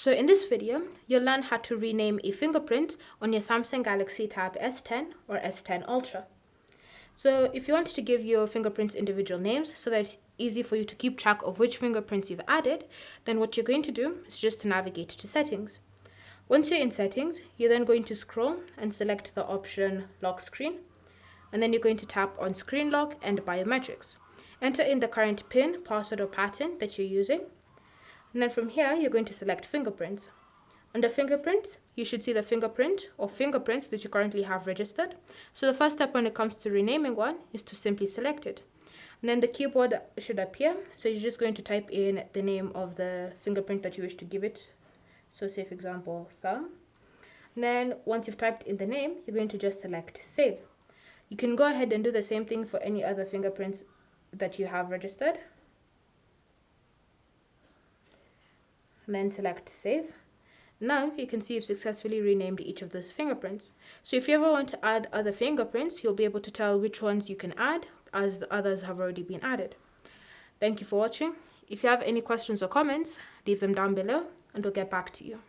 So in this video, you'll learn how to rename a fingerprint on your Samsung Galaxy Tab S10 or S10 Ultra. So if you want to give your fingerprints individual names so that it's easy for you to keep track of which fingerprints you've added, then what you're going to do is just to navigate to settings. Once you're in settings, you're then going to scroll and select the option lock screen. And then you're going to tap on screen lock and biometrics. Enter in the current PIN, password or pattern that you're using. And then from here, you're going to select fingerprints. Under fingerprints, you should see the fingerprint or fingerprints that you currently have registered. So the first step when it comes to renaming one is to simply select it. And then the keyboard should appear. So you're just going to type in the name of the fingerprint that you wish to give it. So say, for example, thumb. And then once you've typed in the name, you're going to just select save. You can go ahead and do the same thing for any other fingerprints that you have registered. And then select save. Now you can see you've successfully renamed each of those fingerprints. So if you ever want to add other fingerprints, you'll be able to tell which ones you can add as the others have already been added. Thank you for watching. If you have any questions or comments, leave them down below and we'll get back to you.